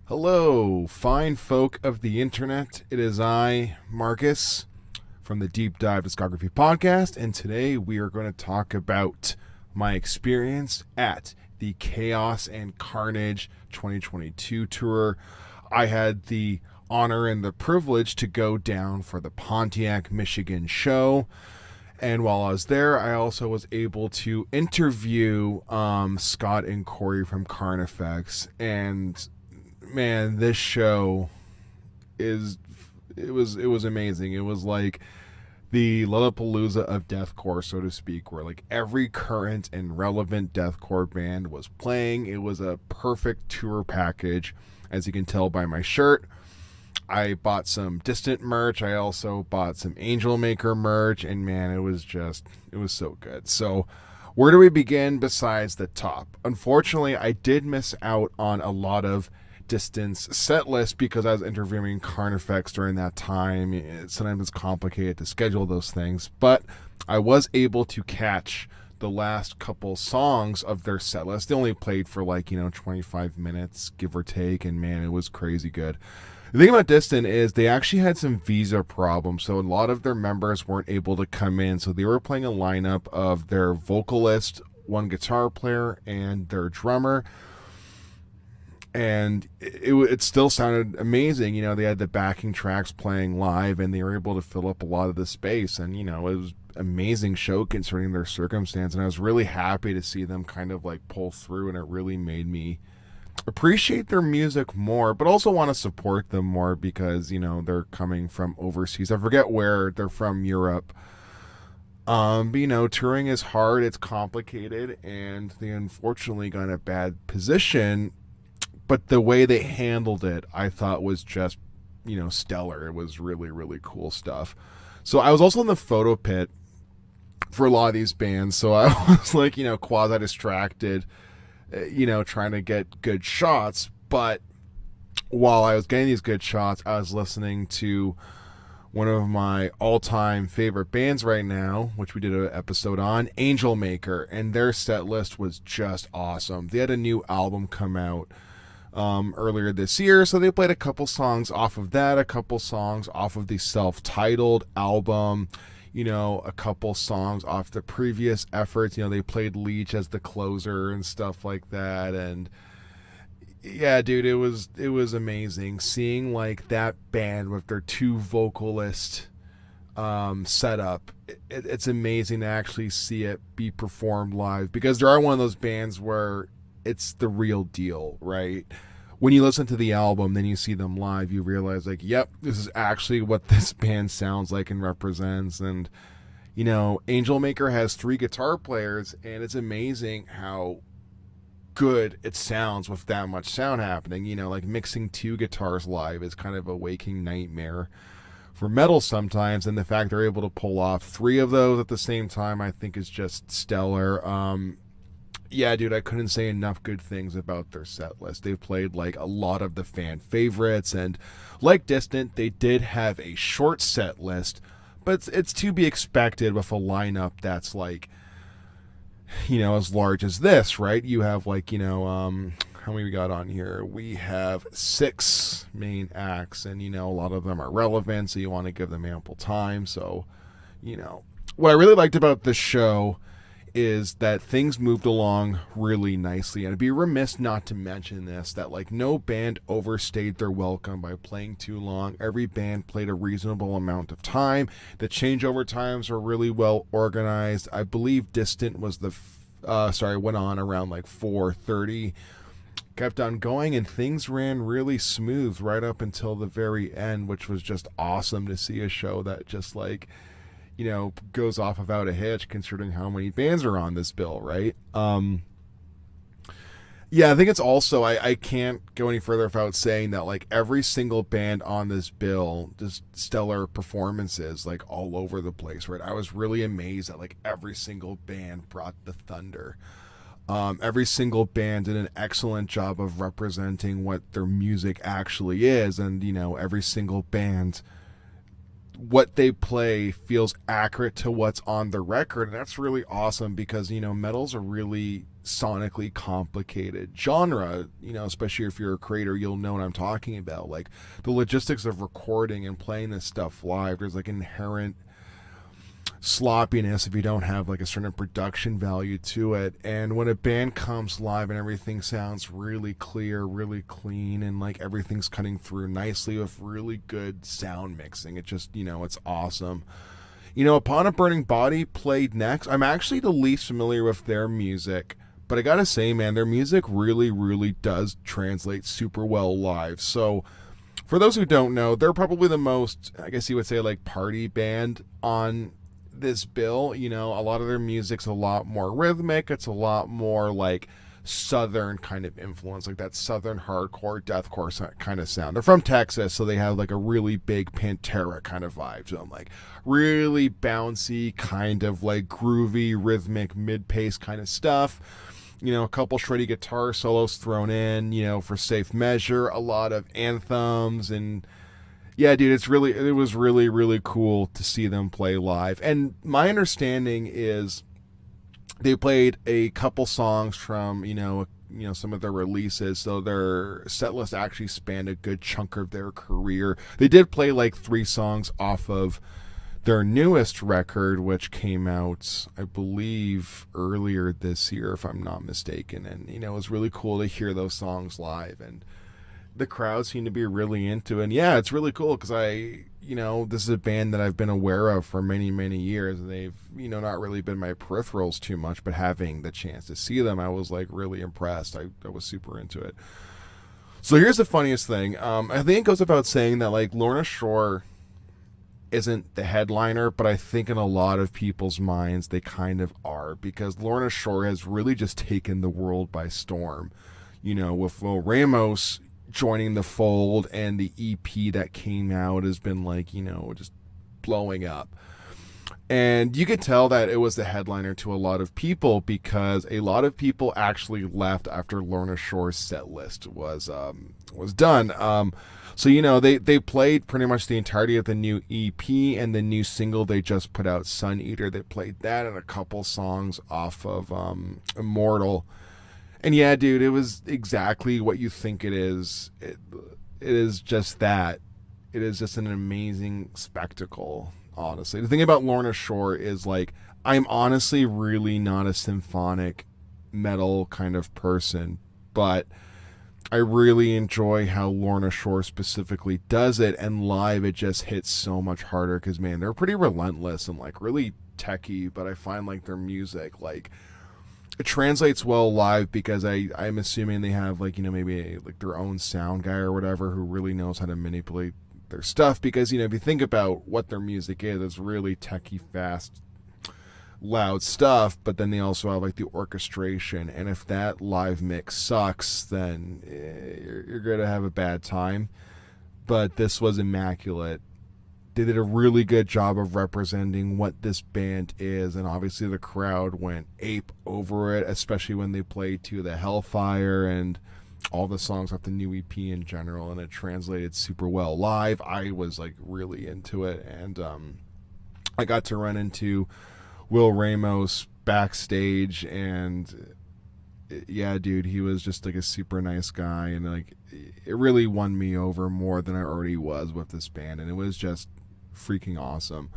Hello, fine folk of the internet. It is I, Marcus, from the Deep Dive Discography Podcast, and today we are going to talk about my experience at the Chaos and Carnage 2022 tour. I had the honor and the privilege to go down for the Pontiac, Michigan show. And while I was there, I also was able to interview Scott and Corey from Carnifex. And man, this show it was amazing. It was like the Lollapalooza of Deathcore, so to speak, where like every current and relevant Deathcore band was playing. It was a perfect tour package, as you can tell by my shirt. I bought some Distant merch. I also bought some Angelmaker merch, and man, it was so good. So, where do we begin besides the top? Unfortunately, I did miss out on a lot of Distance set list because I was interviewing Carnifex during that time. Sometimes it's complicated to schedule those things, but I was able to catch the last couple songs of their set list. They only played for 25 minutes, give or take, and man, it was crazy good. The thing about Distant is they actually had some visa problems, so a lot of their members weren't able to come in, so they were playing a lineup of their vocalist, one guitar player, and their drummer, and it still sounded amazing. They had the backing tracks playing live, and they were able to fill up a lot of the space, and it was an amazing show concerning their circumstance, and I was really happy to see them kind of pull through, and it really made me appreciate their music more, but also want to support them more because they're coming from overseas. I forget where they're from, Europe. But touring is hard, it's complicated, and they unfortunately got in a bad position, but the way they handled it I thought was just stellar. It was really, really cool stuff. So I was also in the photo pit for a lot of these bands, so I was quasi distracted, trying to get good shots. But while I was getting these good shots, I was listening to one of my all-time favorite bands right now, which we did an episode on, Angelmaker, and their set list was just awesome. They had a new album come out earlier this year, so they played a couple songs off of that, a couple songs off of the self-titled album, a couple songs off the previous efforts. They played Leech as the closer and stuff like that. And yeah, dude, it was amazing seeing that band with their two vocalist setup. It's amazing to actually see it be performed live, because there are one of those bands where it's the real deal, right? When you listen to the album, then you see them live, you realize yep, this is actually what this band sounds like and represents. And Angelmaker has 3 guitar players, and it's amazing how good it sounds with that much sound happening. Mixing 2 guitars live is kind of a waking nightmare for metal sometimes, and the fact they're able to pull off 3 of those at the same time, I think, is just stellar. Yeah, dude, I couldn't say enough good things about their set list. They've played a lot of the fan favorites, and like Distant, they did have a short set list, but it's to be expected with a lineup that's as large as this, right? You have how many we got on here? We have 6 main acts, and a lot of them are relevant, so you want to give them ample time. So what I really liked about this show is that things moved along really nicely, and I'd be remiss not to mention this, that no band overstayed their welcome by playing too long. Every band played a reasonable amount of time. The changeover times were really well organized. I believe Distant was went on around 4:30, kept on going, and things ran really smooth right up until the very end, which was just awesome to see a show that just goes off without a hitch, considering how many bands are on this bill, right? Yeah, I think it's also, I can't go any further without saying that every single band on this bill, just stellar performances all over the place, right? I was really amazed that every single band brought the thunder. Every single band did an excellent job of representing what their music actually is, and every single band, what they play feels accurate to what's on the record. And that's really awesome, because metal's a really sonically complicated genre, especially if you're a creator, you'll know what I'm talking about. Like the logistics of recording and playing this stuff live, there's like inherent sloppiness if you don't have like a certain production value to it. And when a band comes live and everything sounds really clear, really clean, and like everything's cutting through nicely with really good sound mixing, it just, it's awesome. Upon a Burning Body played next. I'm actually the least familiar with their music, but I gotta say, man, their music really, really does translate super well live. So for those who don't know, they're probably the most, I guess you would say, like party band on this bill. A lot of their music's a lot more rhythmic. It's a lot more like southern kind of influence, like that southern hardcore deathcore kind of sound. They're from Texas, so they have like a really big Pantera kind of vibe to them, like really bouncy, kind of like groovy, rhythmic, mid-pace kind of stuff. A couple shreddy guitar solos thrown in, for safe measure, a lot of anthems, and yeah, dude, it was really, really cool to see them play live. And my understanding is they played a couple songs from, some of their releases, so their set list actually spanned a good chunk of their career. They did play like 3 songs off of their newest record, which came out, I believe, earlier this year, if I'm not mistaken. And, it was really cool to hear those songs live, and the crowd seemed to be really into it. And yeah, it's really cool because this is a band that I've been aware of for many, many years. And they've, not really been my peripherals too much, but having the chance to see them, I was like really impressed. I was super into it. So here's the funniest thing. I think it goes without saying that like Lorna Shore isn't the headliner, but I think in a lot of people's minds they kind of are, because Lorna Shore has really just taken the world by storm. With Will Ramos joining the fold, and the EP that came out has been like, just blowing up. And you could tell that it was the headliner to a lot of people, because a lot of people actually left after Lorna Shore's set list was done. So, they played pretty much the entirety of the new EP and the new single they just put out, Sun Eater. They played that and a couple songs off of Immortal. And yeah, dude, it was exactly what you think it is. It is just that. It is just an amazing spectacle, honestly. The thing about Lorna Shore is, like, I'm honestly really not a symphonic metal kind of person, but I really enjoy how Lorna Shore specifically does it, and live it just hits so much harder because, man, they're pretty relentless and, like, really techy, but I find, like, their music, like, it translates well live because I'm assuming they have, like, maybe like their own sound guy or whatever who really knows how to manipulate their stuff, because, if you think about what their music is, it's really techy, fast, loud stuff, but then they also have like the orchestration, and if that live mix sucks, then you're gonna have a bad time. But this was immaculate. They did a really good job of representing what this band is, and obviously the crowd went ape over it, especially when they played To the Hellfire and all the songs off the new EP in general, and it translated super well live. I was like really into it, and I got to run into Will Ramos backstage, and yeah, dude, he was just like a super nice guy, and like it really won me over more than I already was with this band, and it was just freaking awesome.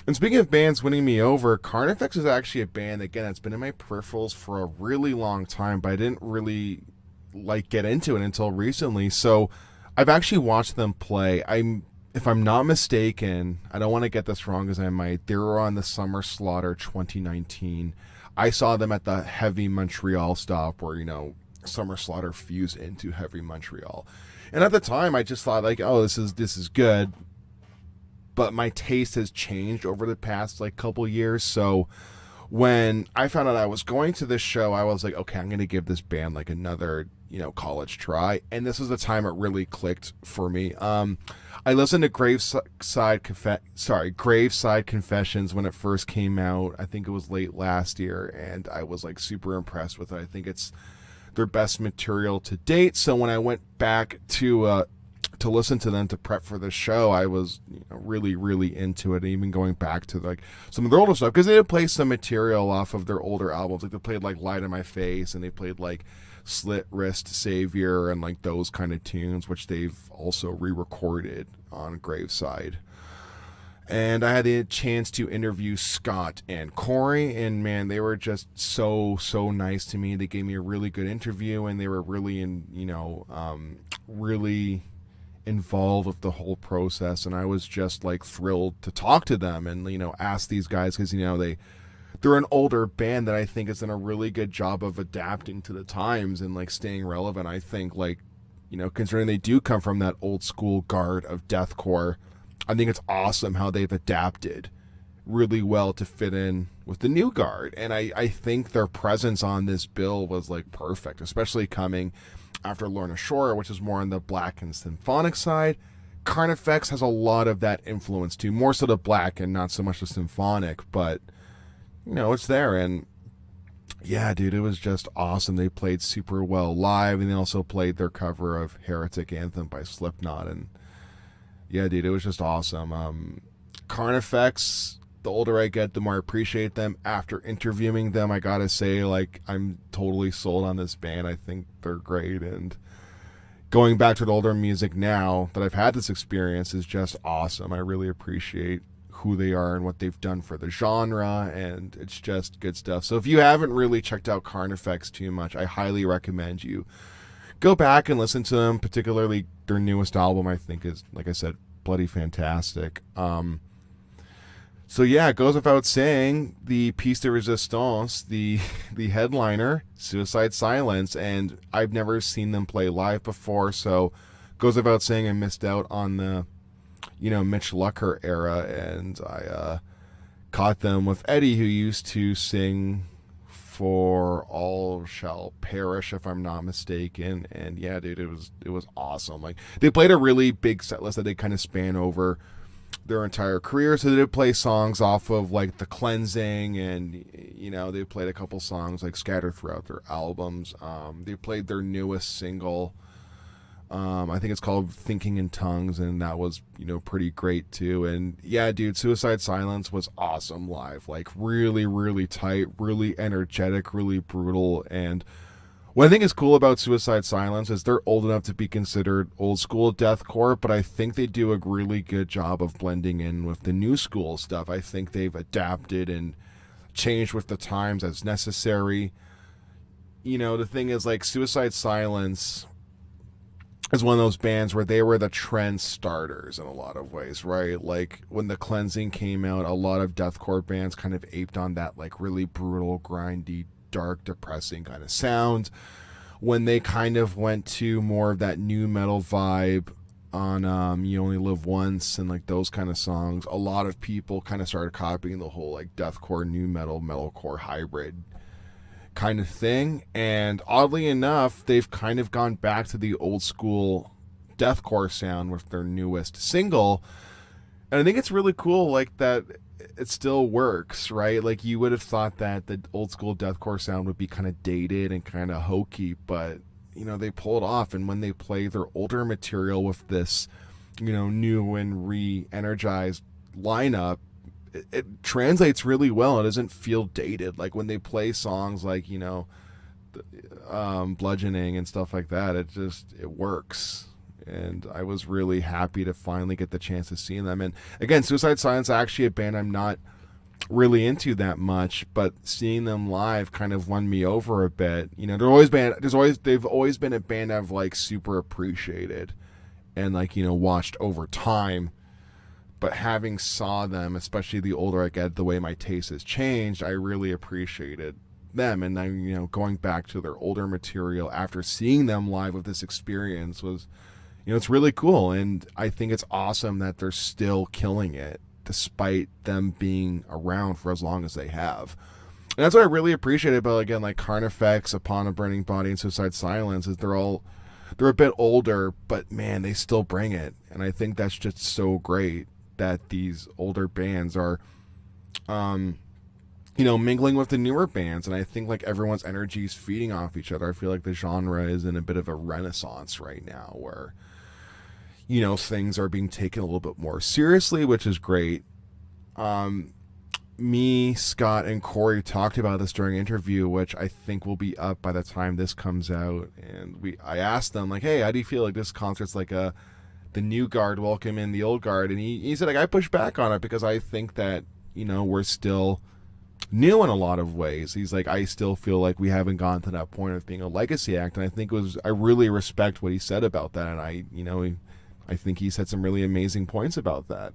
And speaking of bands winning me over, Carnifex is actually a band, again, that's been in my peripherals for a really long time, but I didn't really like get into it until recently. So I've actually watched them play. If I'm not mistaken, I don't want to get this wrong as I might, they were on the Summer Slaughter 2019. I saw them at the Heavy Montreal stop where, Summer Slaughter fused into Heavy Montreal. And at the time I just thought like, oh, this is good. But my taste has changed over the past like couple years. So when I found out I was going to this show, I was like, okay, I'm going to give this band like another, college try. And this was the time it really clicked for me. I listened to Graveside Confessions when it first came out. I think it was late last year, and I was like super impressed with it. I think it's their best material to date. So when I went back to to listen to them to prep for the show, I was really, really into it. And even going back to like some of their older stuff, because they did play some material off of their older albums. Like they played like Light in My Face, and they played like Slit Wrist Savior, and like those kind of tunes, which they've also re-recorded on Graveside. And I had the chance to interview Scott and Corey, and man, they were just so nice to me. They gave me a really good interview, and they were really really involved with the whole process. And I was just like thrilled to talk to them and ask these guys, because they're an older band that I think has done a really good job of adapting to the times and like staying relevant. I think considering they do come from that old school guard of deathcore, I think it's awesome how they've adapted really well to fit in with the new guard. And I think their presence on this bill was like perfect, especially coming after Lorna Shore, which is more on the black and symphonic side. Carnifex has a lot of that influence too, more so the black and not so much the symphonic, but it's there. And yeah, dude, it was just awesome. They played super well live, and they also played their cover of Heretic Anthem by Slipknot, and yeah, dude, it was just awesome. Carnifex, the older I get, the more I appreciate them. After interviewing them, I gotta say, like, I'm totally sold on this band. I think they're great. And going back to the older music now that I've had this experience is just awesome. I really appreciate who they are and what they've done for the genre, and it's just good stuff. So if you haven't really checked out Carnifex too much, I highly recommend you go back and listen to them, particularly their newest album. I think is, like I said, bloody fantastic. So yeah, it goes without saying, the piece de resistance, the headliner, Suicide Silence, and I've never seen them play live before, so it goes without saying I missed out on the Mitch Lucker era, and I caught them with Eddie, who used to sing for All Shall Perish, if I'm not mistaken. And yeah, dude, it was awesome. Like, they played a really big set list that they kind of span over their entire career. So they did play songs off of like The Cleansing, and they played a couple songs like scattered throughout their albums. They played their newest single, I think it's called Thinking in Tongues, and that was pretty great too. And yeah, dude, Suicide Silence was awesome live. Like, really, really tight, really energetic, really brutal. And what I think is cool about Suicide Silence is they're old enough to be considered old school deathcore, but I think they do a really good job of blending in with the new school stuff. I think they've adapted and changed with the times as necessary. The thing is, like, Suicide Silence is one of those bands where they were the trend starters in a lot of ways, right? Like, when The Cleansing came out, a lot of deathcore bands kind of aped on that, like, really brutal, grindy, dark, depressing kind of sound. When they kind of went to more of that new metal vibe on You Only Live Once and like those kind of songs, a lot of people kind of started copying the whole like deathcore, new metal, metalcore hybrid kind of thing. And oddly enough, they've kind of gone back to the old school deathcore sound with their newest single, and I think it's really cool, like, that it still works, right? Like, you would have thought that the old school deathcore sound would be kind of dated and kind of hokey, but they pull it off. And when they play their older material with this new and re-energized lineup, it translates really well. It doesn't feel dated. Like, when they play songs like Bludgeoning and stuff like that, it works. And I was really happy to finally get the chance to see them. And again, Suicide Silence is actually a band I'm not really into that much, but seeing them live kind of won me over a bit. They've always been a band I've like super appreciated and like watched over time. But having saw them, especially the older I get, the way my taste has changed, I really appreciated them. And then, going back to their older material after seeing them live with this experience was, it's really cool. And I think it's awesome that they're still killing it despite them being around for as long as they have. And that's what I really appreciate about, again, like Carnifex, Upon a Burning Body, and Suicide Silence, is they're a bit older, but man, they still bring it. And I think that's just so great that these older bands are, mingling with the newer bands. And I think like everyone's energy is feeding off each other. I feel like the genre is in a bit of a renaissance right now where, things are being taken a little bit more seriously, which is great. Me, Scott, and Corey talked about this during an interview, which I think will be up by the time this comes out. And I asked them, like, hey, how do you feel like this concert's like the new guard welcoming the old guard? And he said, like, I push back on it because I think that, we're still new in a lot of ways. He's like, I still feel like we haven't gotten to that point of being a legacy act. And I think I really respect what he said about that. And I think he said some really amazing points about that.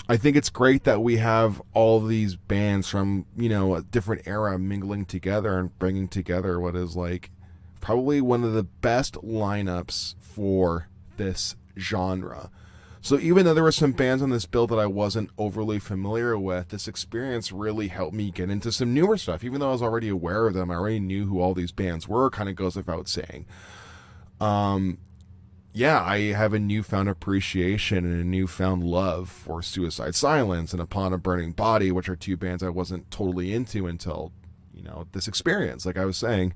I think it's great that we have all these bands from, a different era mingling together and bringing together what is like probably one of the best lineups for this genre. So even though there were some bands on this bill that I wasn't overly familiar with, this experience really helped me get into some newer stuff. Even though I was already aware of them, I already knew who all these bands were, kind of goes without saying. Yeah, I have a newfound appreciation and a newfound love for Suicide Silence and Upon a Burning Body, which are two bands I wasn't totally into until, this experience, like I was saying.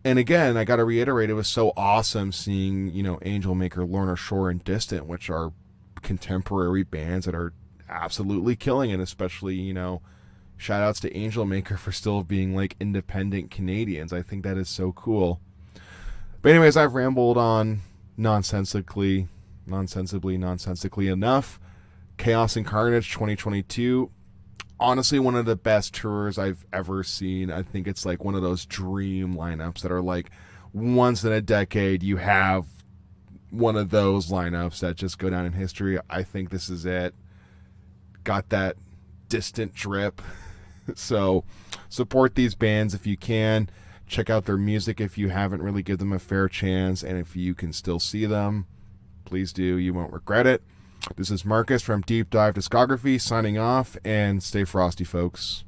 And again, I got to reiterate, it was so awesome seeing, Angelmaker, Lorna Shore, and Distant, which are contemporary bands that are absolutely killing it, especially, shout outs to Angelmaker for still being like independent Canadians. I think that is so cool. But anyways, I've rambled on nonsensically enough. Chaos and Carnage 2022, honestly one of the best tours I've ever seen. I think it's like one of those dream lineups that are like once in a decade you have one of those lineups that just go down in history. I think this is it. Got that Distant drip. So support these bands if you can. Check out their music if you haven't really given them a fair chance, and if you can still see them, please do. You won't regret it. This is Marcus from Deep Dive Discography signing off, and stay frosty, folks.